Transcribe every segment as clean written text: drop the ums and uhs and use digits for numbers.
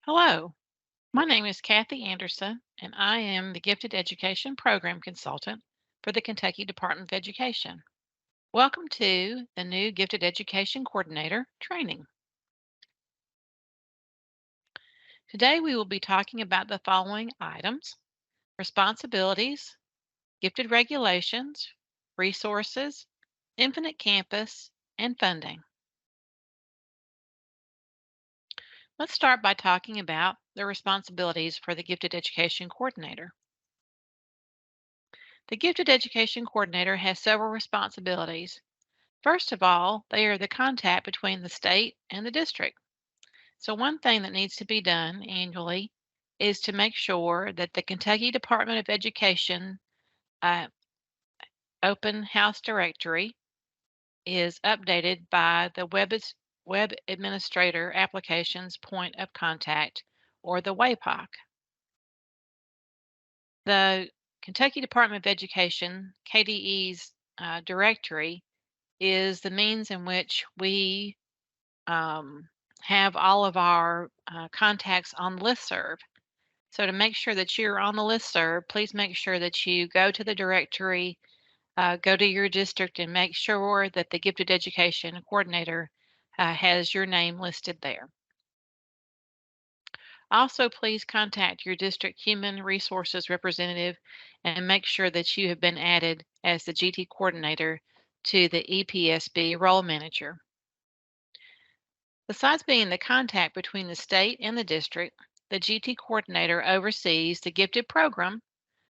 Hello, my name is Kathy Anderson, and I am the Gifted Education Program Consultant for the Kentucky Department of Education. Welcome to the new Gifted Education Coordinator training. Today we will be talking about the following items: responsibilities, gifted regulations, resources, Infinite Campus, and funding. Let's start by talking about the responsibilities for the Gifted Education Coordinator. The Gifted Education Coordinator has several responsibilities. First of all, they are the contact between the state and the district. So, one thing that needs to be done annually is to make sure that the Kentucky Department of Education uh, Open House Directory is updated by the Web Administrator Applications Point of Contact, or the WAPOC. The Kentucky Department of Education, KDE's directory, is the means in which we um, have all of our contacts on listserv. So to make sure that you're on the listserv, please make sure that you go to the directory, go to your district, and make sure that the Gifted Education Coordinator has your name listed there. Also, please contact your district human resources representative and make sure that you have been added as the GT coordinator to the EPSB role manager. Besides being the contact between the state and the district, the GT coordinator oversees the gifted program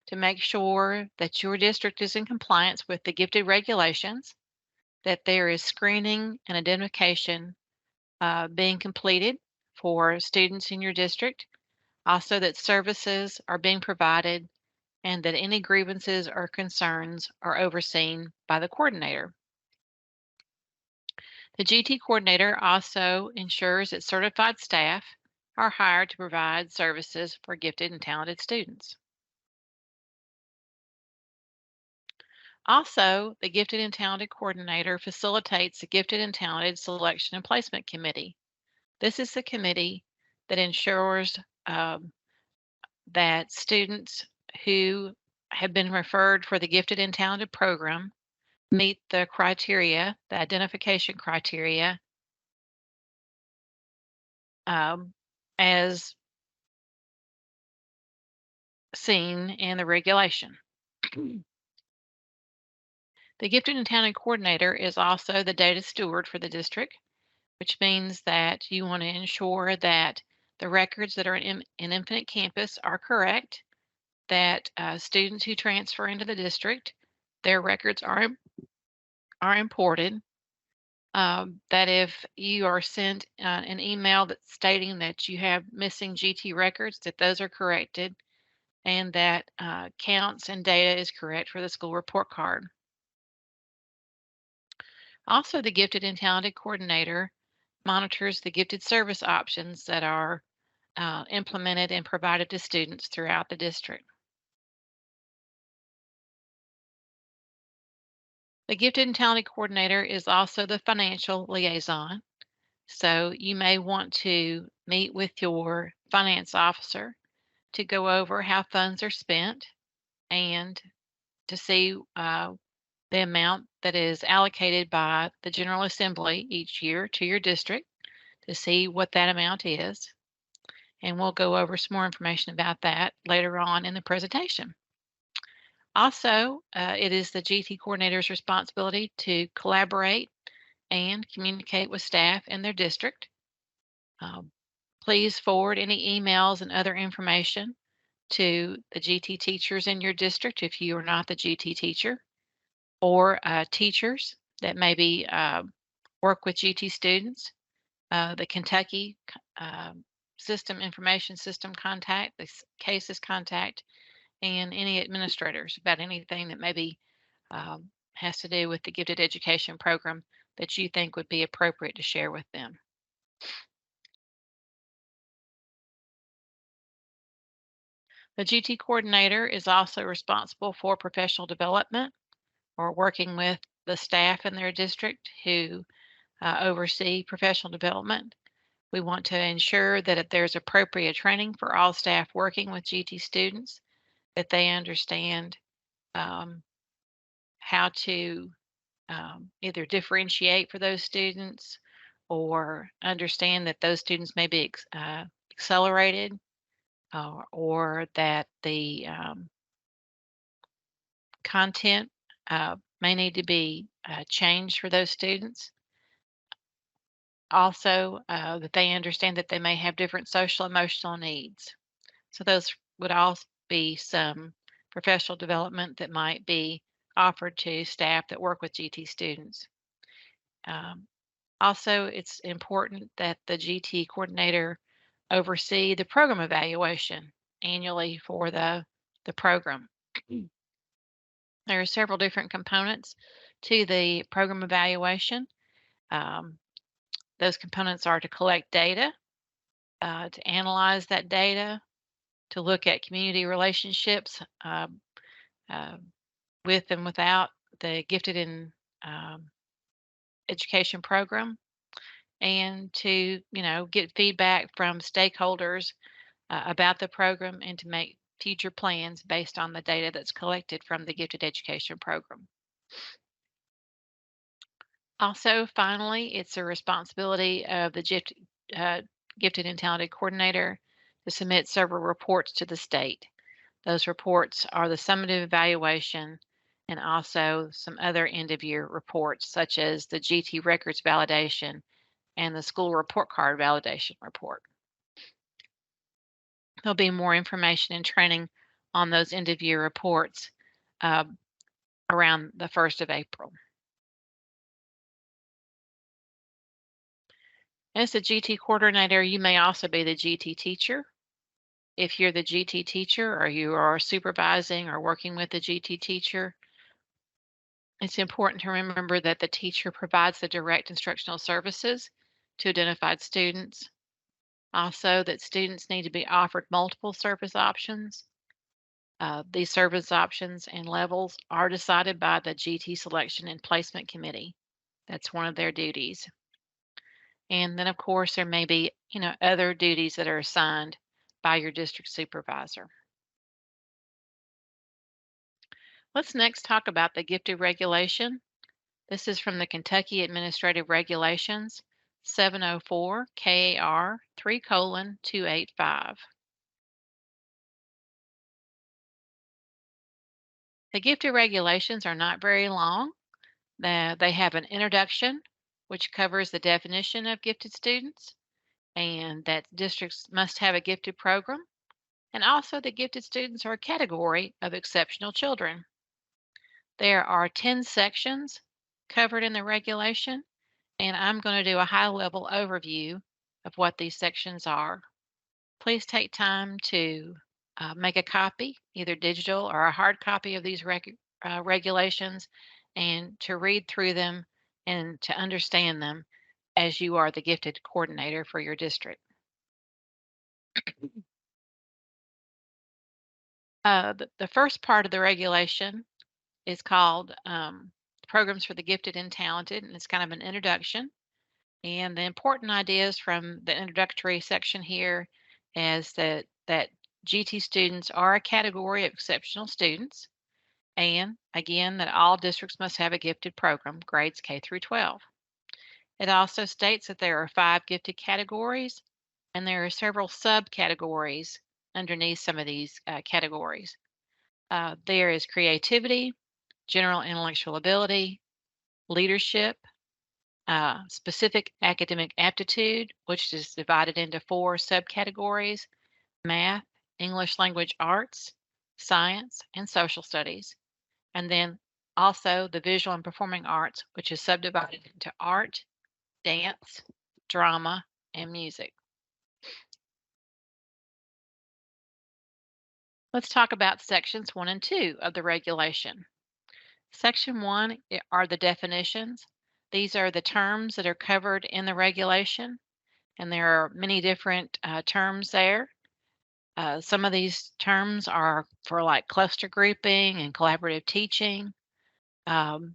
to make sure that your district is in compliance with the gifted regulations, that there is screening and identification being completed for students in your district, also that services are being provided, and that any grievances or concerns are overseen by the coordinator. The GT coordinator also ensures that certified staff are hired to provide services for gifted and talented students. Also, the Gifted and Talented Coordinator facilitates the Gifted and Talented Selection and Placement Committee. This is the committee that ensures that students who have been referred for the Gifted and Talented program meet the criteria, the identification criteria, as seen in the regulation. The Gifted and Talented Coordinator is also the data steward for the district, which means that you want to ensure that the records that are in Infinite Campus are correct, that students who transfer into the district, their records are imported, that if you are sent an email that's stating that you have missing GT records, that those are corrected, and that counts and data is correct for the school report card. Also, the Gifted and Talented Coordinator monitors the gifted service options that are implemented and provided to students throughout the district. The Gifted and Talented Coordinator is also the financial liaison. So you may want to meet with your finance officer to go over how funds are spent and to see the amount that is allocated by the General Assembly each year to your district to see what that amount is. And we'll go over some more information about that later on in the presentation. Also, it is the GT coordinator's responsibility to collaborate and communicate with staff in their district. Please forward any emails and other information to the GT teachers in your district if you are not the GT teacher, or teachers that maybe work with GT students, the Kentucky System Information System contact, the cases contact, and any administrators about anything that maybe has to do with the gifted education program that you think would be appropriate to share with them. The GT coordinator is also responsible for professional development, or working with the staff in their district who oversee professional development. We want to ensure that if there's appropriate training for all staff working with GT students, that they understand um, how to either differentiate for those students or understand that those students may be accelerated or that the content may need to be changed for those students. Also, that they understand that they may have different social emotional needs. So those would all be some professional development that might be offered to staff that work with GT students. Um, Also, it's important that the GT coordinator oversee the program evaluation annually for the program. There are several different components to the program evaluation. Um, those components are to collect data, to analyze that data, to look at community relationships uh, with and without the gifted in um, education program, and to get feedback from stakeholders about the program and to make future plans based on the data that's collected from the gifted education program. Also, finally, it's a responsibility of the gifted and talented coordinator to submit several reports to the state. Those reports are the summative evaluation and also some other end of year reports, such as the GT records validation and the school report card validation report. There'll be more information and training on those end of year reports uh, around the 1st of April. As a GT coordinator, you may also be the GT teacher. If you're the GT teacher or you are supervising or working with the GT teacher, it's important to remember that the teacher provides the direct instructional services to identified students. Also, that students need to be offered multiple service options. These service options and levels are decided by the GT Selection and Placement Committee. That's one of their duties. And then, of course, there may be, other duties that are assigned by your district supervisor. Let's next talk about the gifted regulation. This is from the Kentucky Administrative Regulations 704 KAR 3:285. The gifted regulations are not very long. They have an introduction, which covers the definition of gifted students and that districts must have a gifted program, and also that gifted students are a category of exceptional children. There are 10 sections covered in the regulation, and I'm going to do a high-level overview of what these sections are. Please take time to make a copy, either digital or a hard copy of these regulations, and to read through them and to understand them as you are the gifted coordinator for your district. The first part of the regulation is called Programs for the Gifted and Talented, and it's kind of an introduction. And the important ideas from the introductory section here is that GT students are a category of exceptional students, and again that all districts must have a gifted program, grades K through 12. It also states that there are 5 gifted categories, and there are several subcategories underneath some of these categories. There is creativity, general intellectual ability, leadership, specific academic aptitude, which is divided into 4 subcategories: math, English language arts, science, and social studies. And then also the visual and performing arts, which is subdivided into art, dance, drama, and music. Let's talk about sections 1 and 2 of the regulation. Section 1 are the definitions. These are the terms that are covered in the regulation, and there are many different terms there. Some of these terms are for like cluster grouping and collaborative teaching. The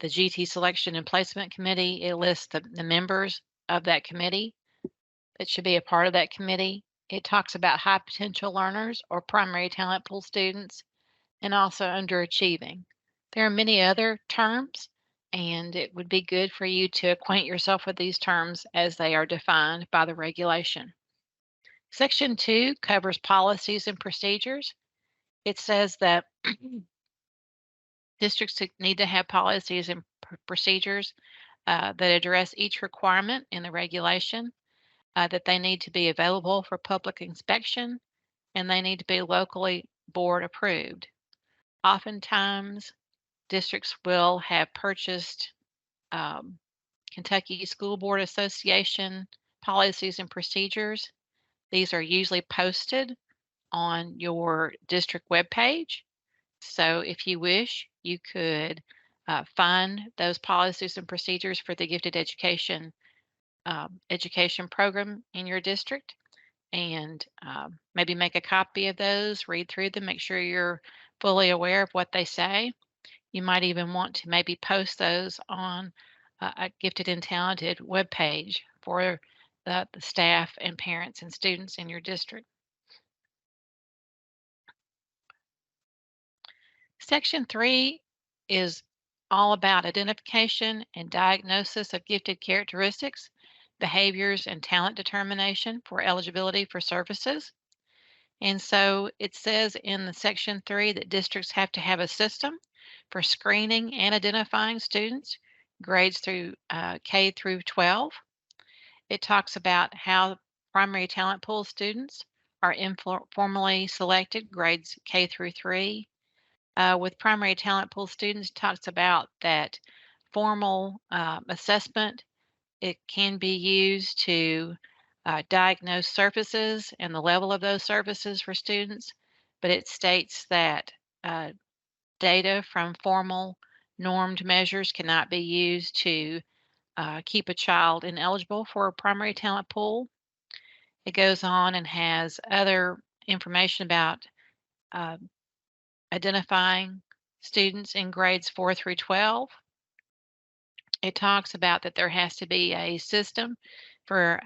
GT Selection and Placement Committee, it lists the members of that committee. that should be a part of that committee. It talks about high potential learners or primary talent pool students and also underachieving. There are many other terms, and it would be good for you to acquaint yourself with these terms as they are defined by the regulation. Section 2 covers policies and procedures. It says that districts need to have policies and procedures that address each requirement in the regulation, that they need to be available for public inspection, and they need to be locally board approved. Oftentimes, districts will have purchased um, Kentucky School Board Association policies and procedures. These are usually posted on your district webpage. So if you wish, you could find those policies and procedures for the gifted education program in your district and maybe make a copy of those, read through them, make sure you're fully aware of what they say. You might even want to maybe post those on a Gifted and Talented webpage for the staff and parents and students in your district. Section 3 is all about identification and diagnosis of gifted characteristics, behaviors, and talent determination for eligibility for services. And so it says in the Section 3 that districts have to have a system for screening and identifying students, grades through K through 12. It talks about how primary talent pool students are informally selected, grades K through 3. With primary talent pool students, talks about that formal assessment. It can be used to diagnose services and the level of those services for students, but it states that data from formal normed measures cannot be used to keep a child ineligible for a primary talent pool. It goes on and has other information about uh, identifying students in grades 4 through 12. It talks about that there has to be a system for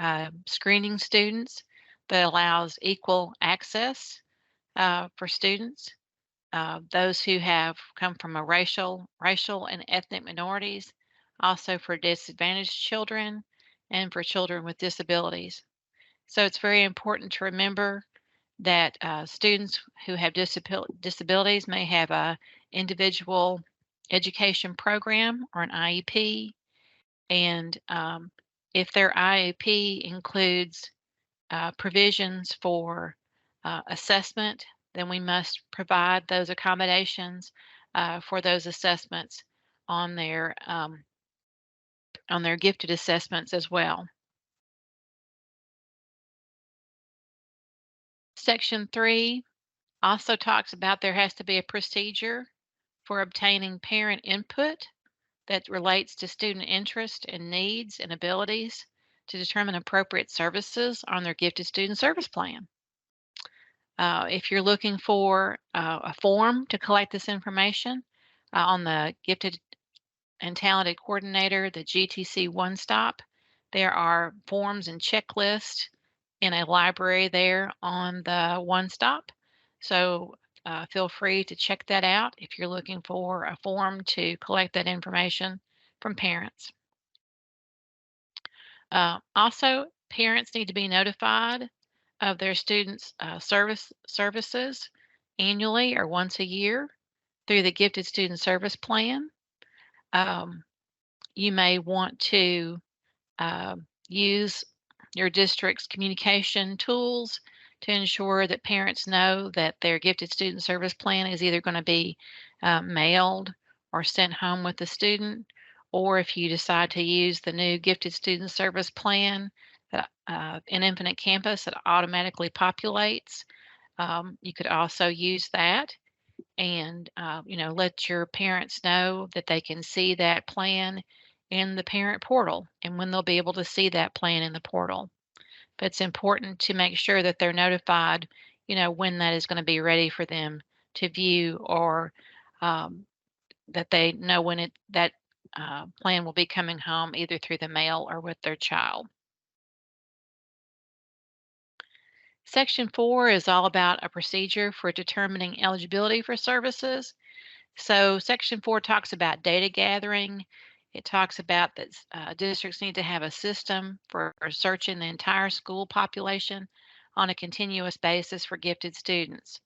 screening students that allows equal access for students. Those who have come from a racial and ethnic minorities, also for disadvantaged children and for children with disabilities. So it's very important to remember that students who have disabilities may have a individual education program or an IEP, and if their IEP includes provisions for assessment, then we must provide those accommodations for those assessments on their gifted assessments as well. Section 3 also talks about there has to be a procedure for obtaining parent input that relates to student interest and needs and abilities to determine appropriate services on their gifted student service plan. If you're looking for a form to collect this information on the Gifted and Talented Coordinator, the GTC One Stop, there are forms and checklists in a library there on the One Stop. So feel free to check that out if you're looking for a form to collect that information from parents. Also, parents need to be notified of their students' services annually or once a year through the Gifted Student Service Plan. Um, you may want to use your district's communication tools to ensure that parents know that their Gifted Student Service Plan is either going to be mailed or sent home with the student, or if you decide to use the new Gifted Student Service Plan in Infinite Campus that automatically populates, you could also use that and let your parents know that they can see that plan in the parent portal and when they'll be able to see that plan in the portal. But it's important to make sure that they're notified, when that is going to be ready for them to view, or um, that they know when that plan will be coming home either through the mail or with their child. Section 4 is all about a procedure for determining eligibility for services. So Section 4 talks about data gathering. It talks about that districts need to have a system for searching the entire school population on a continuous basis for gifted students.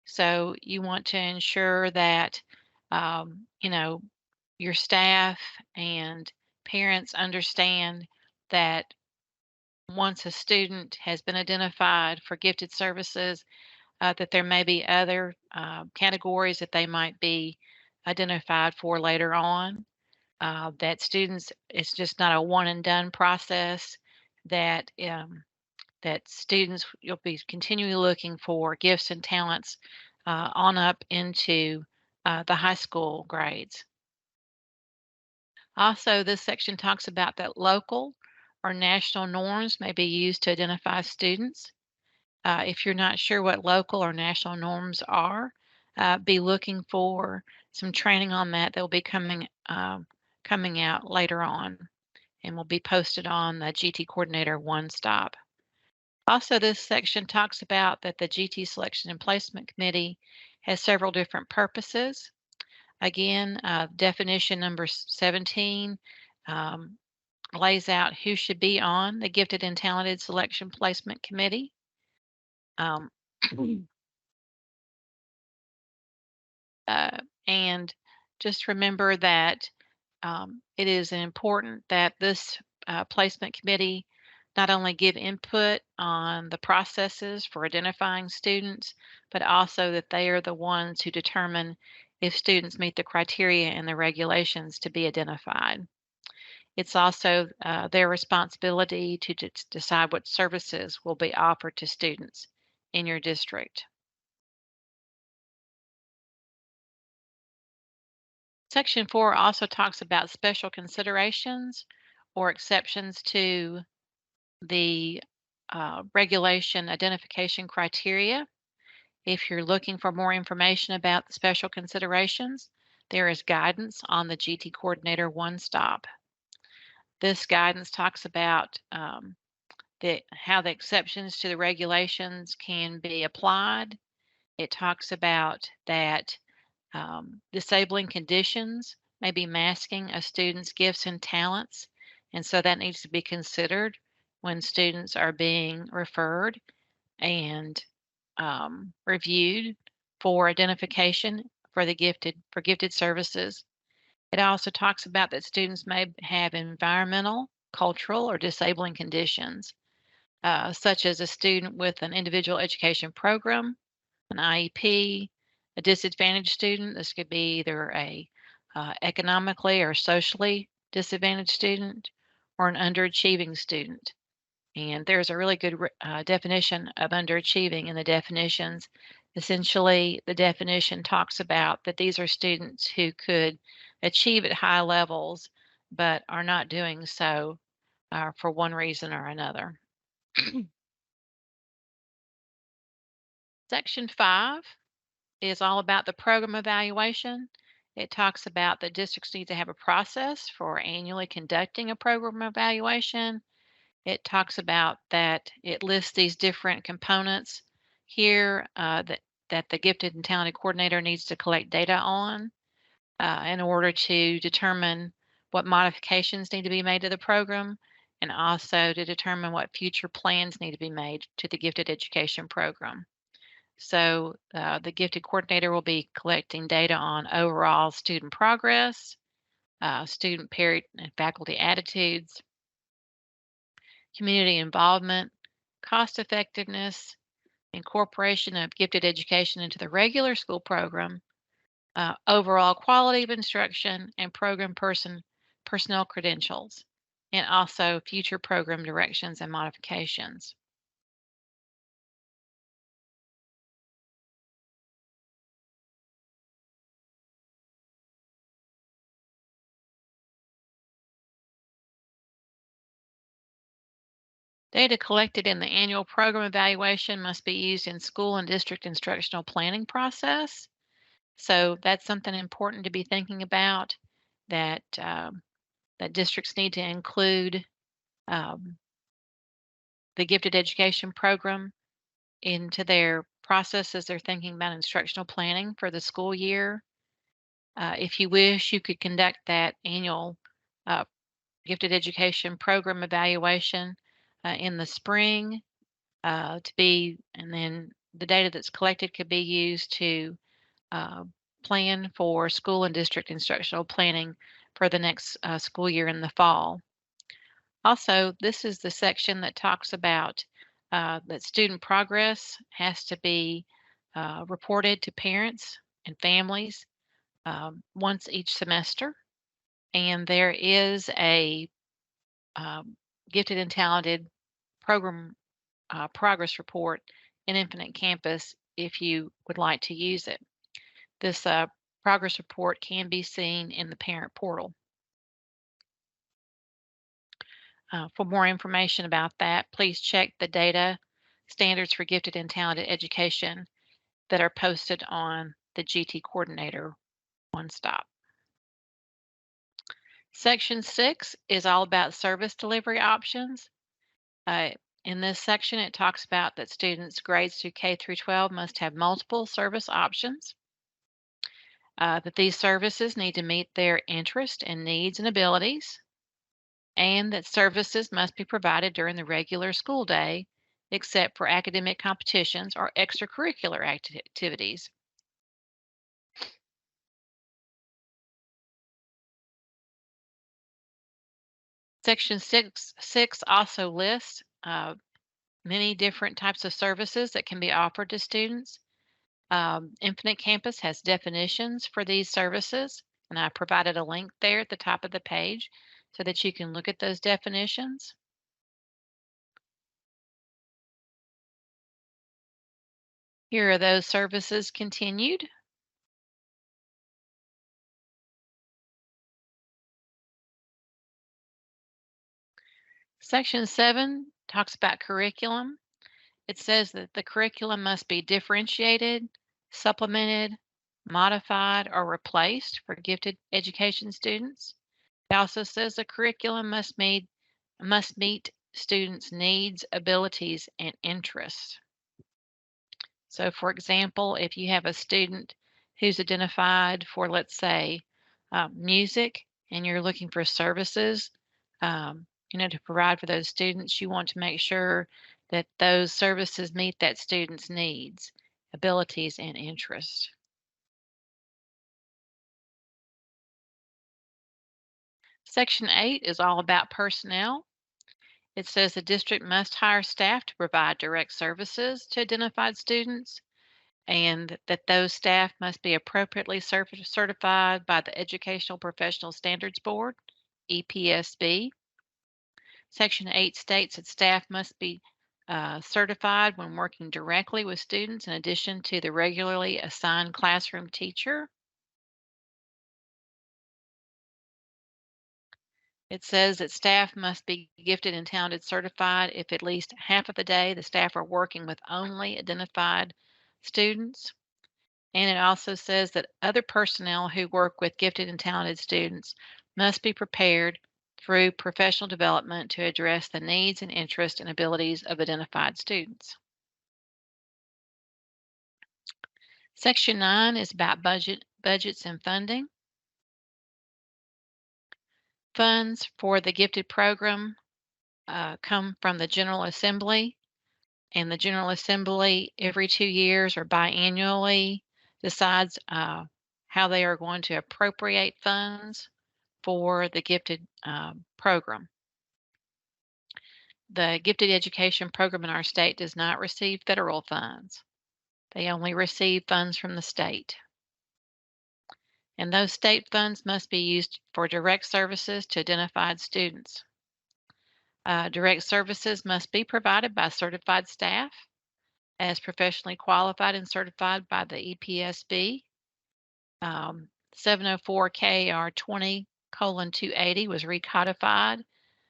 So you want to ensure that, you know, your staff and parents understand that once a student has been identified for gifted services, that there may be other categories that they might be identified for later on. That students, it's just not a one and done process. That that students, you'll be continually looking for gifts and talents on up into the high school grades. Also, this section talks about that local or national norms may be used to identify students. If you're not sure what local or national norms are, be looking for some training on that. That will be coming out later on and will be posted on the GT Coordinator One Stop. Also, this section talks about that the GT Selection and Placement Committee has several different purposes. Again, definition number 17 um, lays out who should be on the Gifted and Talented Selection Placement Committee. Um, uh, and just remember that it is important that this placement committee not only give input on the processes for identifying students, but also that they are the ones who determine if students meet the criteria and the regulations to be identified. It's also their responsibility to decide what services will be offered to students in your district. Section 4 also talks about special considerations or exceptions to the regulation identification criteria. If you're looking for more information about the special considerations, there is guidance on the GT Coordinator One Stop. This guidance talks about how the exceptions to the regulations can be applied. It talks about that disabling conditions may be masking a student's gifts and talents, and so that needs to be considered when students are being referred and reviewed for identification for gifted services. It also talks about that students may have environmental, cultural, or disabling conditions, such as a student with an individual education program, an IEP, a disadvantaged student. This could be either a economically or socially disadvantaged student or an underachieving student. And there's a really good definition of underachieving in the definitions. Essentially, the definition talks about that these are students who could achieve at high levels, but are not doing so for one reason or another. Section 5 is all about the program evaluation. It talks about the districts need to have a process for annually conducting a program evaluation. It talks about that it lists these different components here that the gifted and talented coordinator needs to collect data on in order to determine what modifications need to be made to the program and also to determine what future plans need to be made to the gifted education program. So the gifted coordinator will be collecting data on overall student progress, student parent and faculty attitudes, community involvement, cost effectiveness, incorporation of gifted education into the regular school program, overall quality of instruction, and personnel credentials, and also future program directions and modifications. Data collected in the annual program evaluation must be used in school and district instructional planning process. So that's something important to be thinking about that that districts need to include um, the gifted education program into their process as they're thinking about instructional planning for the school year. If you wish, you could conduct that annual uh, gifted education program evaluation in the spring and then the data that's collected could be used to uh, plan for school and district instructional planning for the next school year in the fall. Also, this is the section that talks about that student progress has to be reported to parents and families once each semester. And there is a gifted and talented program progress report in Infinite Campus if you would like to use it. This progress report can be seen in the parent portal. For more information about that, please check the data standards for gifted and talented education that are posted on the GT Coordinator One Stop. Section 6 is all about service delivery options. In this section, it talks about that students grades through K through 12 must have multiple service options, that these services need to meet their interest and needs and abilities, and that services must be provided during the regular school day, except for academic competitions or extracurricular activities. Section 6 also lists many different types of services that can be offered to students. Infinite Campus has definitions for these services, and I provided a link there at the top of the page so that you can look at those definitions. Here are those services continued. Section 7 talks about curriculum. It says that the curriculum must be differentiated, supplemented, modified, or replaced for gifted education students. It also says the curriculum must meet students' needs, abilities, and interests. So, for example, if you have a student who's identified for, let's say, music, and you're looking for services, to provide for those students, you want to make sure that those services meet that student's needs, abilities, and interests. Section 8 is all about personnel. It says the district must hire staff to provide direct services to identified students, and that those staff must be appropriately certified by the Educational Professional Standards Board, EPSB. Section 8 states that staff must be certified when working directly with students in addition to the regularly assigned classroom teacher. It says that staff must be gifted and talented certified if at least half of the day the staff are working with only identified students. And it also says that other personnel who work with gifted and talented students must be prepared through professional development to address the needs and interests and abilities of identified students. Section 9 is about budgets and funding. Funds for the gifted program come from the General Assembly, and the General Assembly every 2 years or biannually decides how they are going to appropriate funds for the gifted program. The gifted education program in our state does not receive federal funds. They only receive funds from the state. And those state funds must be used for direct services to identified students. Direct services must be provided by certified staff as professionally qualified and certified by the EPSB. 704 KAR 20:280 was recodified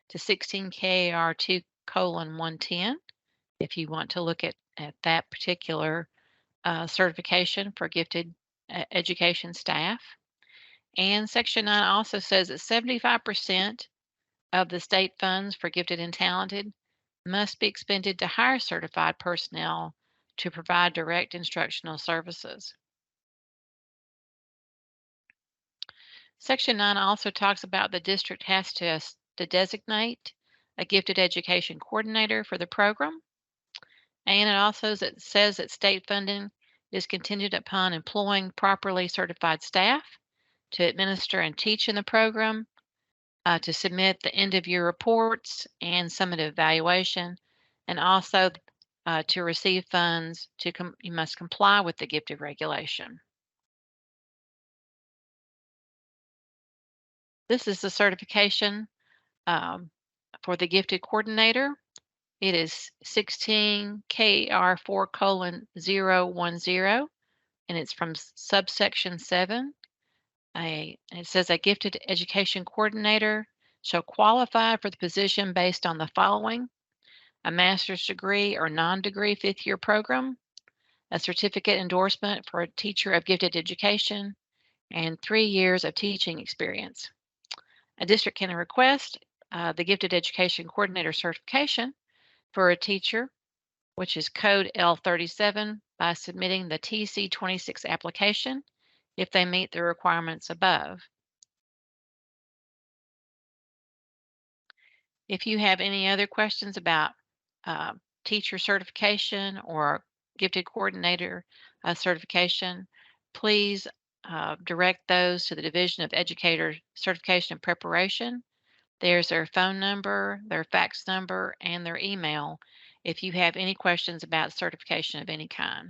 to 16 KAR 2:110 if you want to look at that particular certification for gifted education staff. And Section 9 also says that 75% of the state funds for gifted and talented must be expended to hire certified personnel to provide direct instructional services. Section 9 also talks about the district has to designate a gifted education coordinator for the program. And it also says that state funding is contingent upon employing properly certified staff to administer and teach in the program, to submit the end of year reports and summative evaluation, and also to receive funds. You must comply with the gifted regulation. This is the certification for the gifted coordinator. It is 16 KR4:010, and it's from subsection 7. It says a gifted education coordinator shall qualify for the position based on the following: a master's degree or non-degree fifth-year program, a certificate endorsement for a teacher of gifted education, and 3 years of teaching experience. A district can request the gifted education coordinator certification for a teacher, which is code L37, by submitting the TC26 application if they meet the requirements above. If you have any other questions about teacher certification or gifted coordinator certification, please direct those to the Division of Educator Certification and Preparation. There's their phone number, their fax number, and their email if you have any questions about certification of any kind.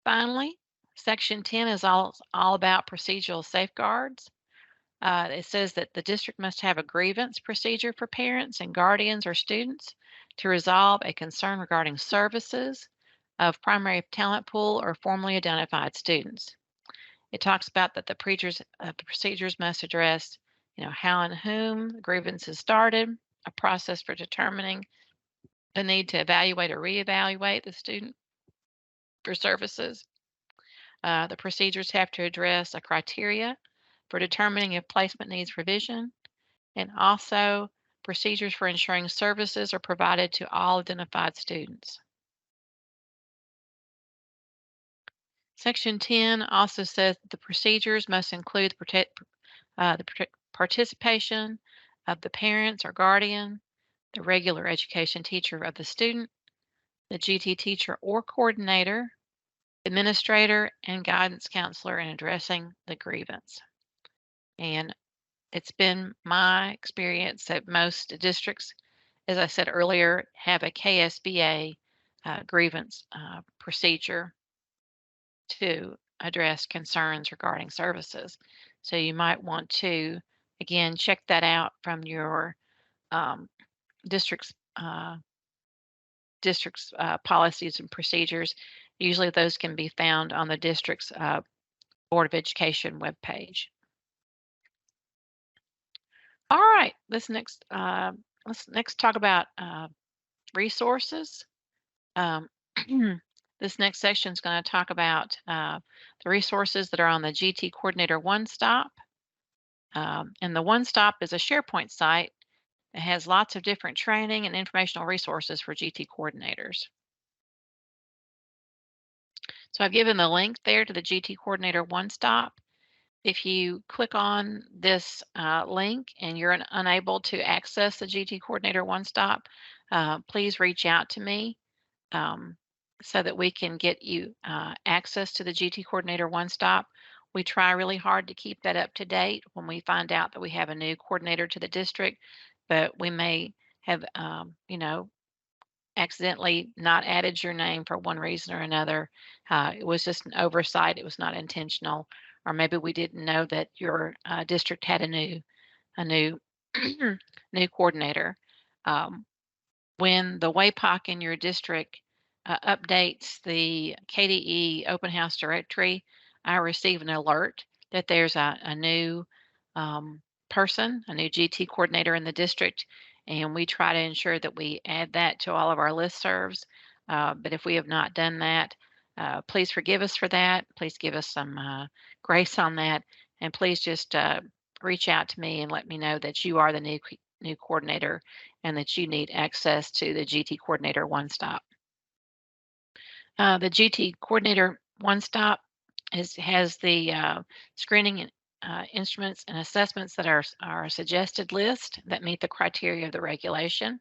Finally, Section 10 is all about procedural safeguards. It says that the district must have a grievance procedure for parents and guardians or students to resolve a concern regarding services of primary talent pool or formally identified students. It talks about that the procedures must address, how and whom the grievance is started, a process for determining the need to evaluate or reevaluate the student for services. The procedures have to address a criteria for determining if placement needs revision, and also procedures for ensuring services are provided to all identified students. Section 10 also says that the procedures must include the participation of the parents or guardian, the regular education teacher of the student, the GT teacher or coordinator, administrator, and guidance counselor in addressing the grievance. And it's been my experience that most districts, as I said earlier, have a KSBA grievance procedure to address concerns regarding services. So you might want to, again, check that out from your um, district's policies and procedures. Usually those can be found on the district's Board of Education webpage. All right, let's next talk about resources. This next section is going to talk about the resources that are on the GT Coordinator One Stop. And the One Stop is a SharePoint site that has lots of different training and informational resources for GT coordinators. So I've given the link there to the GT Coordinator One Stop. If you click on this link and you're unable to access the GT Coordinator One Stop, please reach out to me so that we can get you access to the GT Coordinator One Stop. We try really hard to keep that up to date when we find out that we have a new coordinator to the district, but we may have, accidentally not added your name for one reason or another. It was just an oversight. It was not intentional, or maybe we didn't know that your district had a new new coordinator. When the WAPOC in your district updates the KDE Open House directory, I receive an alert that there's a new person, a new GT coordinator in the district, and we try to ensure that we add that to all of our listservs. But if we have not done that, please forgive us for that. Please give us some grace on that, and please just reach out to me and let me know that you are the new coordinator, and that you need access to the GT Coordinator One Stop. The GT Coordinator One Stop has the screening instruments and assessments that are a suggested list that meet the criteria of the regulation.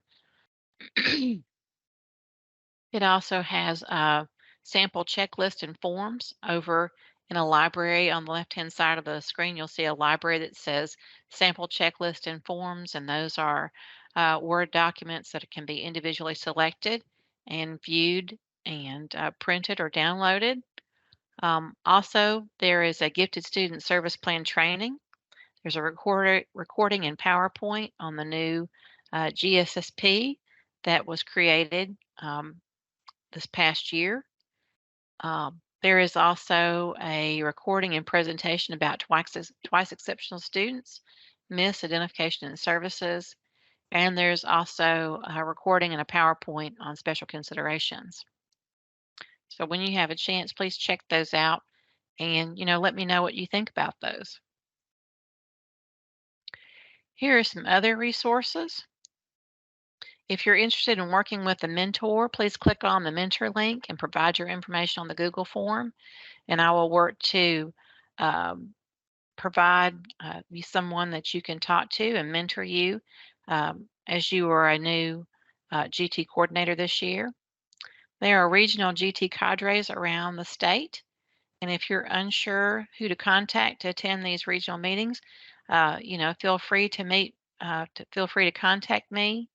It also has a sample checklist and forms over in a library. On the left-hand side of the screen, you'll see a library that says sample checklist and forms, and those are Word documents that can be individually selected and viewed and printed or downloaded. Also, there is a Gifted Student Service Plan training. There's a recording in PowerPoint on the new GSSP that was created this past year. There is also a recording and presentation about twice exceptional students, misidentification and services, and there's also a recording and a PowerPoint on special considerations. So when you have a chance, please check those out and, let me know what you think about those. Here are some other resources. If you're interested in working with a mentor, please click on the mentor link and provide your information on the Google form, and I will work to um, provide you someone that you can talk to and mentor you as you are a new GT coordinator this year. There are regional GT cadres around the state, and if you're unsure who to contact to attend these regional meetings, feel free to contact me.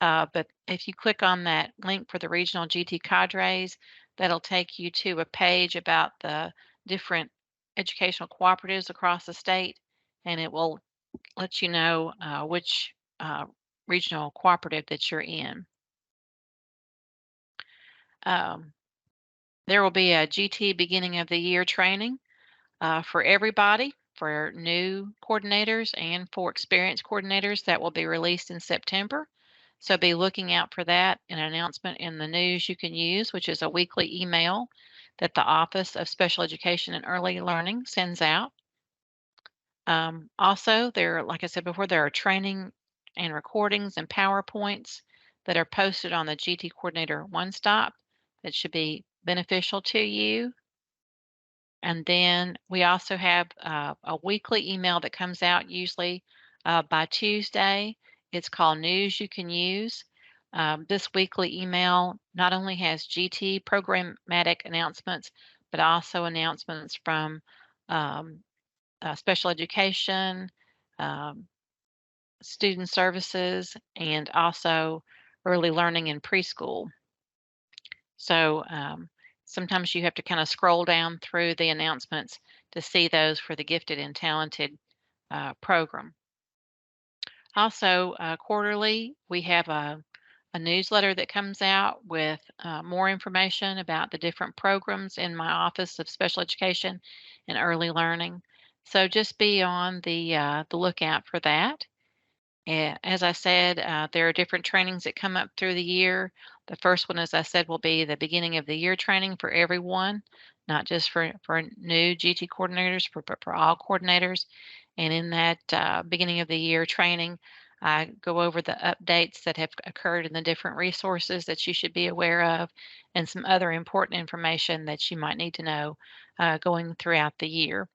But if you click on that link for the regional GT cadres, that'll take you to a page about the different educational cooperatives across the state, and it will let you know which regional cooperative that you're in. Um, there will be a GT beginning of the year training for everybody, for new coordinators and for experienced coordinators that will be released in September. So be looking out for that, an announcement in the news you can use, which is a weekly email that the Office of Special Education and Early Learning sends out. Also, like I said before, there are training and recordings and PowerPoints that are posted on the GT Coordinator One Stop that should be beneficial to you. And then we also have a weekly email that comes out usually by Tuesday. It's called News You Can Use. This weekly email not only has GT programmatic announcements, but also announcements from um, special education, um, student services, and also early learning and preschool. So sometimes you have to kind of scroll down through the announcements to see those for the gifted and talented program. Also, quarterly, we have a newsletter that comes out with more information about the different programs in my Office of Special Education and Early Learning. So just be on the lookout for that. As I said, there are different trainings that come up through the year. The first one, as I said, will be the beginning of the year training for everyone, not just for new GT coordinators, but for all coordinators. And in that beginning of the year training, I go over the updates that have occurred in the different resources that you should be aware of and some other important information that you might need to know going throughout the year.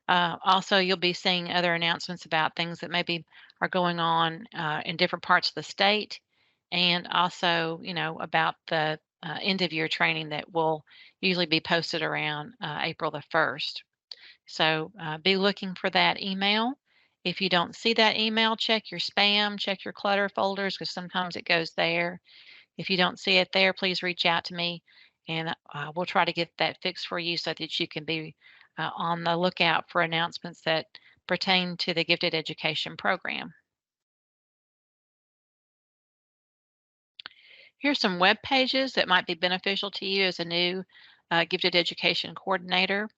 Also, you'll be seeing other announcements about things that maybe are going on in different parts of the state, and also, about the end of year training that will usually be posted around April the 1st. So be looking for that email. If you don't see that email, check your spam, check your clutter folders, because sometimes it goes there. If you don't see it there, please reach out to me and we'll try to get that fixed for you so that you can be on the lookout for announcements that pertain to the gifted education program. Here's some web pages that might be beneficial to you as a new gifted education coordinator.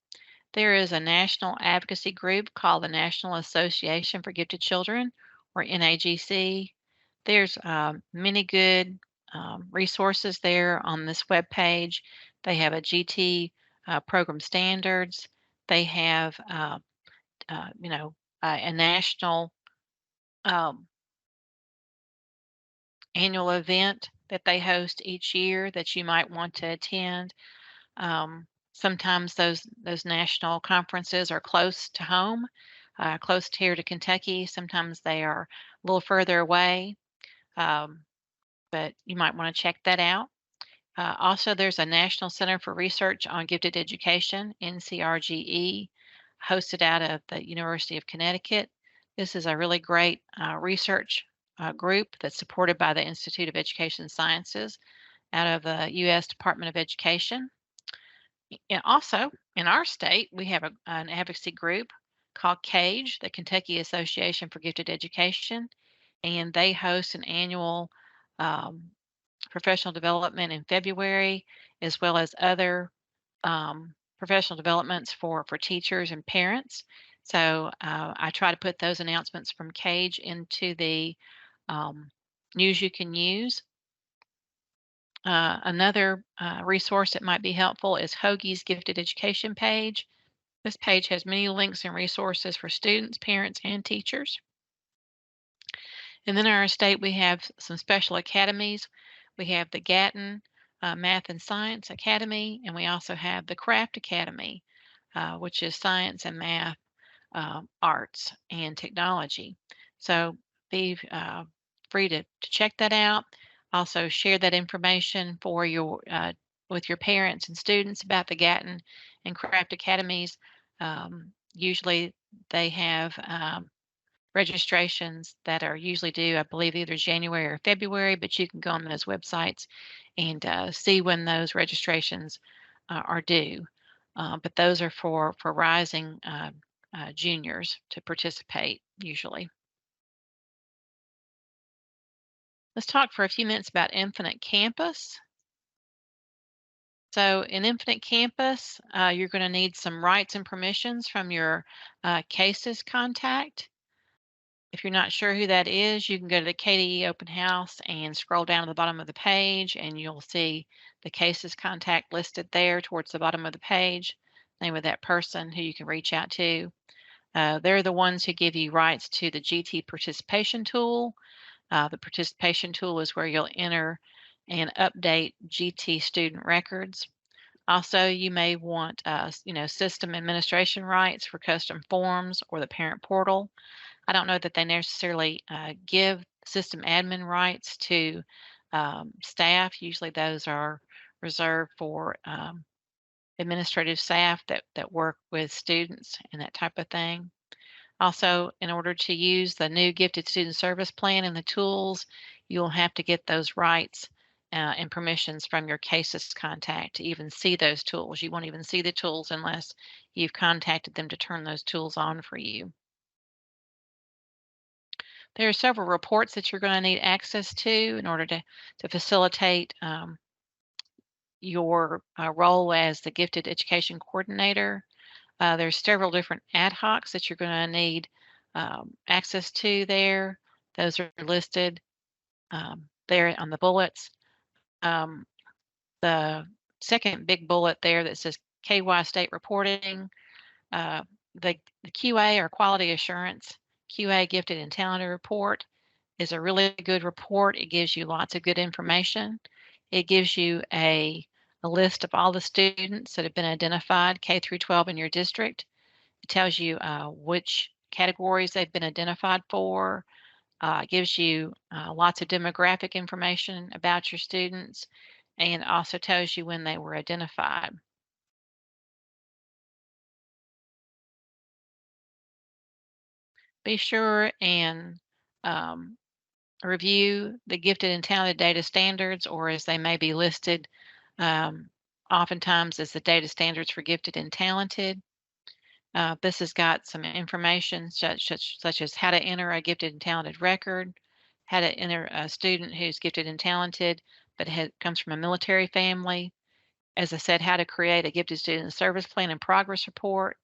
There is a national advocacy group called the National Association for Gifted Children, or NAGC. There's many good resources there on this web page. They have a GT program standards. They have, a national um, annual event that they host each year that you might want to attend. Sometimes those national conferences are close to home, close here to Kentucky. Sometimes they are a little further away, um, but you might want to check that out. Also, there's a National Center for Research on Gifted Education, NCRGE, hosted out of the University of Connecticut. This is a really great research group that's supported by the Institute of Education Sciences out of the U.S. Department of Education. And also, in our state, we have an advocacy group called CAGE, the Kentucky Association for Gifted Education, and they host an annual um, professional development in February, as well as other professional developments for teachers and parents. So I try to put those announcements from CAGE into the um, news you can use. Another resource that might be helpful is Hoagie's Gifted Education page. This page has many links and resources for students, parents, and teachers. And then in our state, we have some special academies. We have the Gatton Math and Science Academy, and we also have the Craft Academy, which is science and math, arts, and technology. So be free to check that out. Also share that information for your with your parents and students about the Gatton and Craft Academies. Usually they have registrations that are usually due, I believe, either January or February, but you can go on those websites and see when those registrations are due. But those are for rising juniors to participate usually. Let's talk for a few minutes about Infinite Campus. So in Infinite Campus, you're going to need some rights and permissions from your CASES contact. If you're not sure who that is, you can go to the KDE Open House and scroll down to the bottom of the page, and you'll see the CASES contact listed there towards the bottom of the page, name of that person who you can reach out to. They're the ones who give you rights to the GT participation tool. The participation tool is where you'll enter and update GT student records. Also, you may want, system administration rights for custom forms or the parent portal. I don't know that they necessarily give system admin rights to staff. Usually those are reserved for administrative staff that work with students and that type of thing. Also, in order to use the new Gifted Student Service Plan and the tools, you'll have to get those rights and permissions from your CASES contact to even see those tools. You won't even see the tools unless you've contacted them to turn those tools on for you. There are several reports that you're going to need access to in order to facilitate your role as the Gifted Education Coordinator. There's several different ad hocs that you're going to need access to there. Those are listed there on the bullets. The second big bullet there that says KY State Reporting, uh, the QA or Quality Assurance QA Gifted and Talented Report is a really good report. It gives you lots of good information. It gives you a list of all the students that have been identified K through 12 in your district. It tells you which categories they've been identified for. It gives you lots of demographic information about your students and also tells you when they were identified. Be sure and um, review the gifted and talented data standards, or as they may be listed um, oftentimes as the data standards for gifted and talented. This has got some information such as how to enter a gifted and talented record, how to enter a student who's gifted and talented but comes from a military family. As I said, how to create a gifted student service plan and progress report,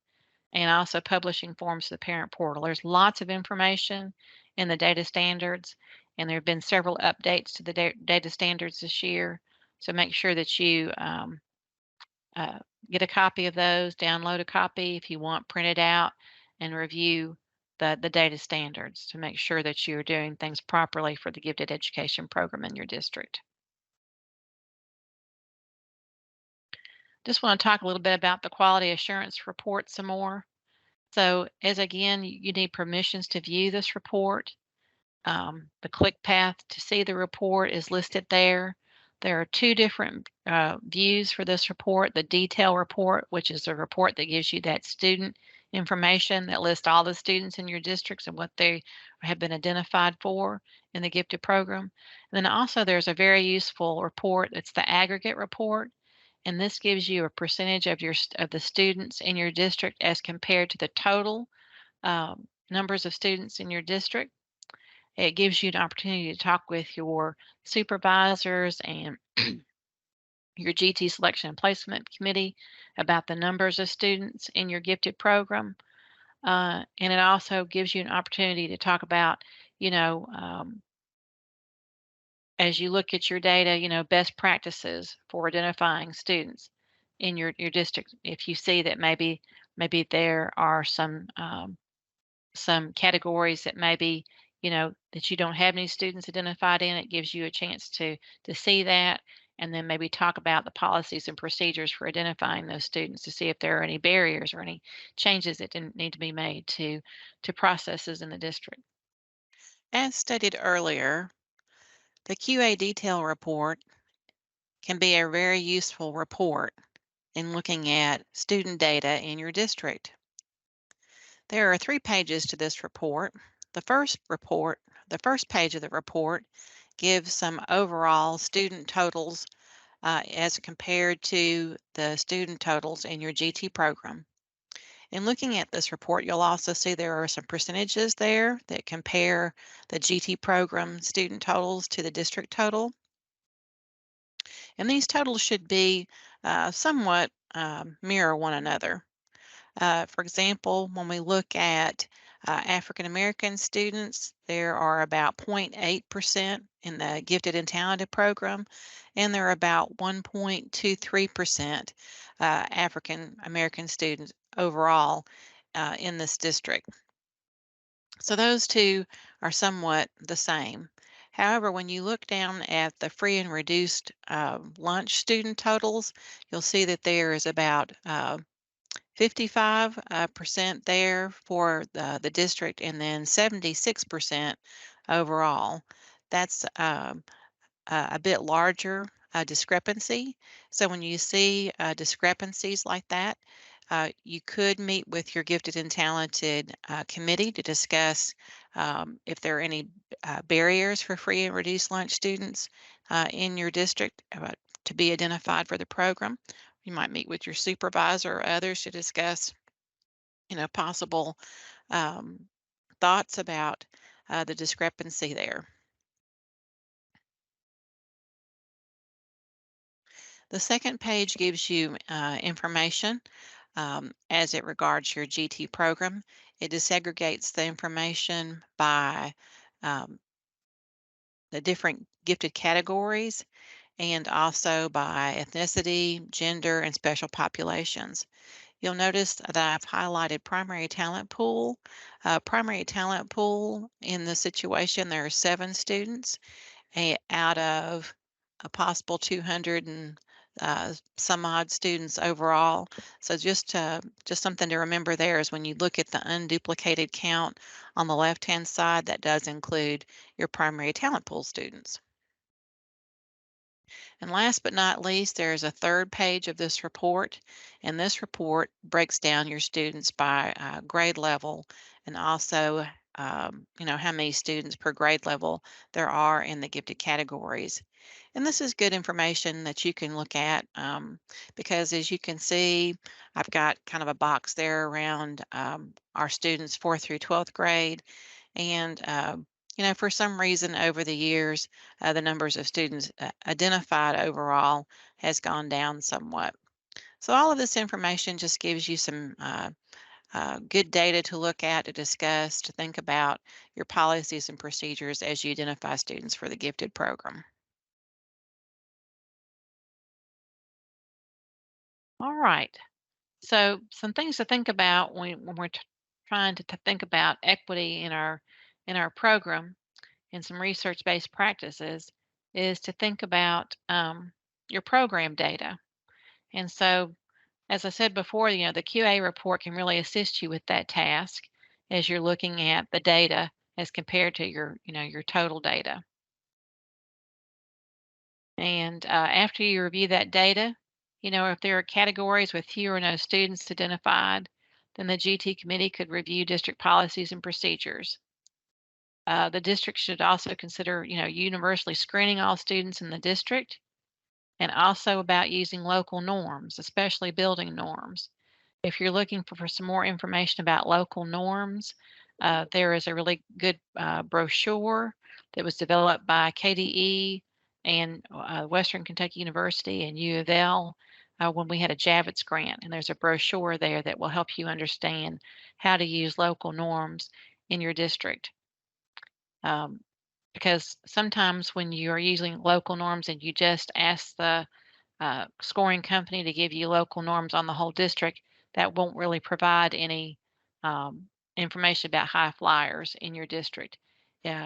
and also publishing forms to the parent portal. There's lots of information in the data standards, and there have been several updates to the data standards this year. So make sure that you uh, get a copy of those, download a copy if you want, print it out, and review the data standards to make sure that you're doing things properly for the gifted education program in your district. Just want to talk a little bit about the quality assurance report some more. So as again, you need permissions to view this report. The click path to see the report is listed there. There are two different views for this report. The detail report, which is a report that gives you that student information that lists all the students in your districts and what they have been identified for in the gifted program. And then also there's a very useful report. It's the aggregate report. And this gives you a percentage of of the students in your district as compared to the total numbers of students in your district. It gives you an opportunity to talk with your supervisors and your GT selection and placement committee about the numbers of students in your gifted program. And it also gives you an opportunity to talk about, you know, as you look at your data, best practices for identifying students in your district. If you see that maybe there are some categories that maybe that you don't have any students identified in, it gives you a chance to see that, and then maybe talk about the policies and procedures for identifying those students to see if there are any barriers or any changes that didn't need to be made to processes in the district. As stated earlier, the QA detail report can be a very useful report in looking at student data in your district. There are 3 pages to this report. The first page of the report gives some overall student totals as compared to the student totals in your GT program. In looking at this report, you'll also see there are some percentages there that compare the GT program student totals to the district total. And these totals should be somewhat mirror one another. For example, when we look at African American students, there are about 0.8% in the gifted and talented program, and there are about 1.23% African American students overall in this district. So those two are somewhat the same. However, when you look down at the free and reduced lunch student totals, you'll see that there is about 55% there for the district, and then 76% overall. That's a bit larger discrepancy. So when you see discrepancies like that, you could meet with your gifted and talented committee to discuss if there are any barriers for free and reduced lunch students in your district to be identified for the program. You might meet with your supervisor or others to discuss, possible um, thoughts about the discrepancy there. The second page gives you information as it regards your GT program. It disaggregates the information by um, the different gifted categories and also by ethnicity, gender, and special populations. You'll notice that I've highlighted primary talent pool. Primary talent pool in the situation, there are 7 students out of a possible 200 and some odd students overall. So just something to remember there is when you look at the unduplicated count on the left-hand side, that does include your primary talent pool students. And last but not least, there is a third page of this report, and this report breaks down your students by grade level and also, how many students per grade level there are in the gifted categories. And this is good information that you can look at because as you can see, I've got kind of a box there around our students 4th through 12th grade. And, for some reason over the years, the numbers of students identified overall has gone down somewhat. So all of this information just gives you some good data to look at, to discuss, to think about your policies and procedures as you identify students for the gifted program. All right. So some things to think about when we're trying to think about equity in our program and some research-based practices is to think about your program data. And so, as I said before, the QA report can really assist you with that task as you're looking at the data as compared to your total data. And after you review that data, if there are categories with few or no students identified, then the GT committee could review district policies and procedures. The district should also consider, universally screening all students in the district and also about using local norms, especially building norms. If you're looking for some more information about local norms, there is a really good brochure that was developed by KDE and Western Kentucky University and U of L when we had a Javits grant. And there's a brochure there that will help you understand how to use local norms in your district. Because sometimes when you are using local norms and you just ask the scoring company to give you local norms on the whole district, that won't really provide any information about high flyers in your district.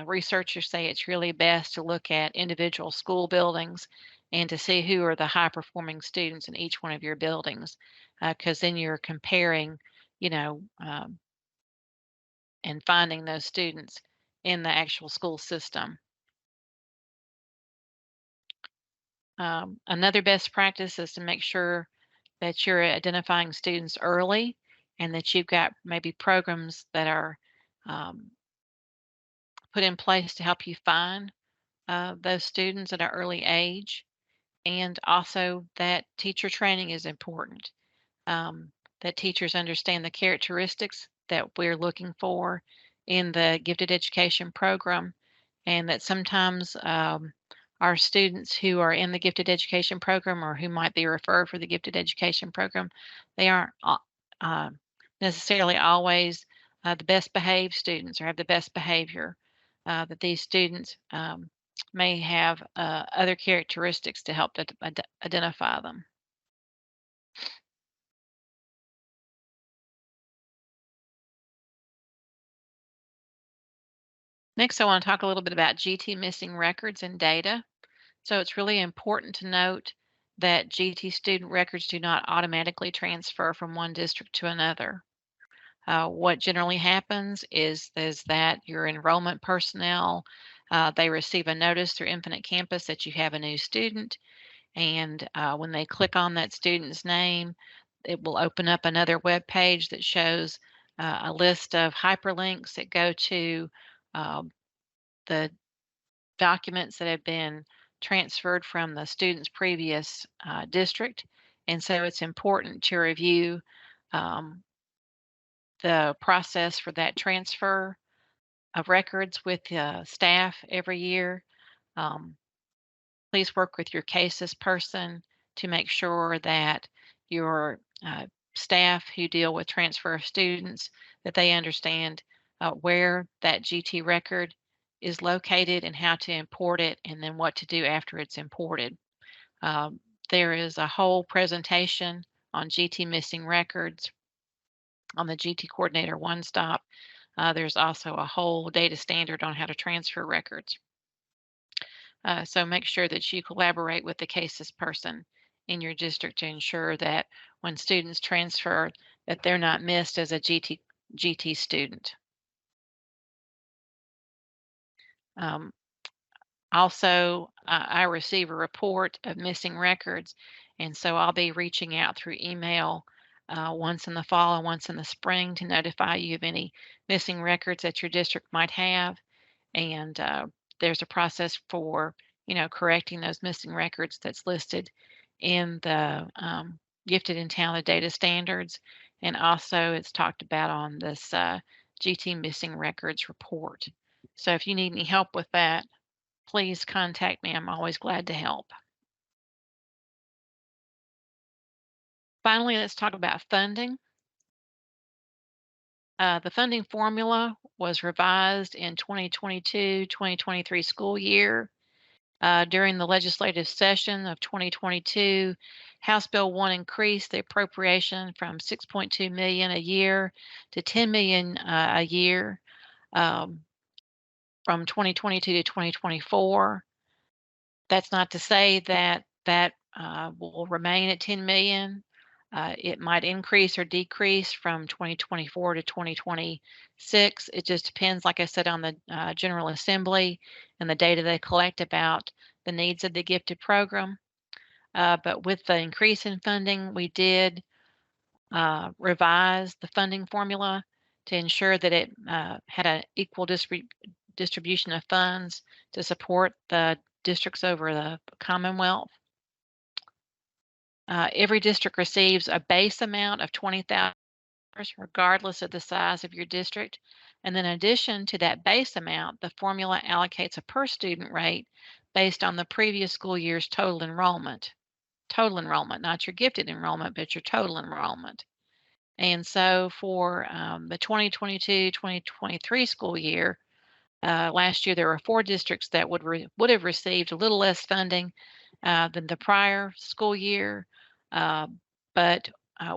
Researchers say it's really best to look at individual school buildings and to see who are the high performing students in each one of your buildings, because then you're comparing, you know, um, and finding those students in the actual school system. Another best practice is to make sure that you're identifying students early and that you've got maybe programs that are um, put in place to help you find those students at an early age. And also that teacher training is important, that teachers understand the characteristics that we're looking for in the gifted education program, and that sometimes our students who are in the gifted education program or who might be referred for the gifted education program, they aren't uh, necessarily always the best behaved students or have the best behavior. That these students may have other characteristics to help to identify them. Next, I want to talk a little bit about GT missing records and data. So it's really important to note that GT student records do not automatically transfer from one district to another. What generally happens is that your enrollment personnel, they receive a notice through Infinite Campus that you have a new student, and when they click on that student's name, it will open up another web page that shows a list of hyperlinks that go to um, the documents that have been transferred from the student's previous district. And so it's important to review um, the process for that transfer of records with staff every year. Um, Please work with your cases person to make sure that your staff who deal with transfer of students, that they understand where that GT record is located and how to import it, and then what to do after it's imported. Um, there is a whole presentation on GT missing records on the GT Coordinator One Stop. There's also a whole data standard on how to transfer records. So make sure that you collaborate with the cases person in your district to ensure that when students transfer, that they're not missed as a GT student. Um, Also, I receive a report of missing records, and so I'll be reaching out through email once in the fall and once in the spring to notify you of any missing records that your district might have. And there's a process for correcting those missing records that's listed in the gifted and talented data standards, and also it's talked about on this GT missing records report. So if you need any help with that, please contact me. I'm always glad to help. Finally, let's talk about funding. The funding formula was revised in 2022-2023 school year. During the legislative session of 2022, House Bill 1 increased the appropriation from 6.2 million a year to 10 million a year um, from 2022 to 2024. That's not to say that that will remain at 10 million. It might increase or decrease from 2024 to 2026. It just depends, like I said, on the General Assembly and the data they collect about the needs of the gifted program. But with the increase in funding, we did revise the funding formula to ensure that it had an equal distribution of funds to support the districts over the Commonwealth. Every district receives a base amount of $20,000 regardless of the size of your district. And then in addition to that base amount, the formula allocates a per student rate based on the previous school year's total enrollment. Total enrollment, not your gifted enrollment, but your total enrollment. And so for the 2022-2023 school year, last year there were 4 districts that would have received a little less funding than the prior school year, uh, but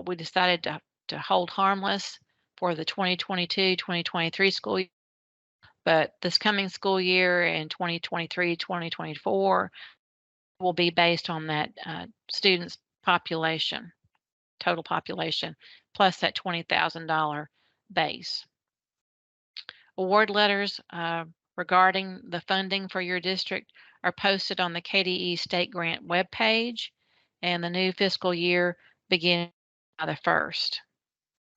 we decided to hold harmless for the 2022-2023 school year. But this coming school year in 2023-2024 will be based on that students' population, total population, plus that $20,000 base. Award letters regarding the funding for your district are posted on the KDE State Grant webpage, and the new fiscal year begins on the 1st.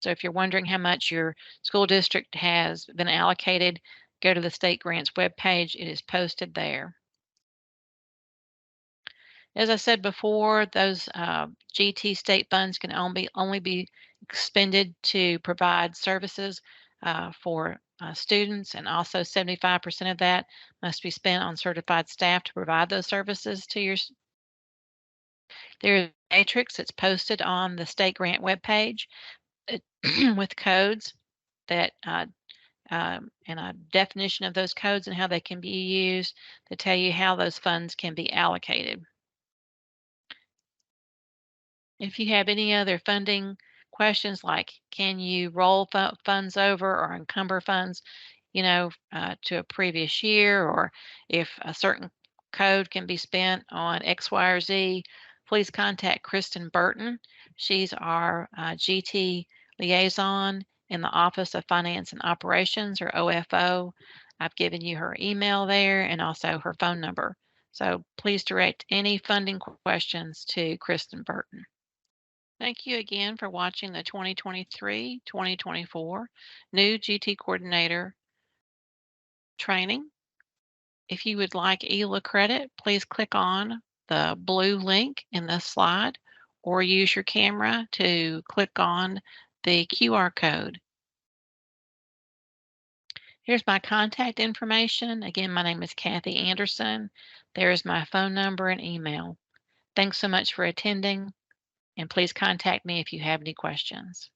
So if you're wondering how much your school district has been allocated, go to the State Grants webpage. It is posted there. As I said before, those GT state funds can only be expended to provide services for students, and also 75% of that must be spent on certified staff to provide those services to your. There's a matrix that's posted on the state grant webpage with codes that and a definition of those codes and how they can be used to tell you how those funds can be allocated. If you have any other funding questions, like can you roll funds over or encumber funds, to a previous year, or if a certain code can be spent on X, Y, or Z, please contact Kristen Burton. She's our GT liaison in the Office of Finance and Operations, or OFO. I've given you her email there and also her phone number. So please direct any funding questions to Kristen Burton. Thank you again for watching the 2023-2024 new GT Coordinator training. If you would like ELA credit, please click on the blue link in this slide or use your camera to click on the QR code. Here's my contact information. Again, my name is Kathy Anderson. There is my phone number and email. Thanks so much for attending, and please contact me if you have any questions.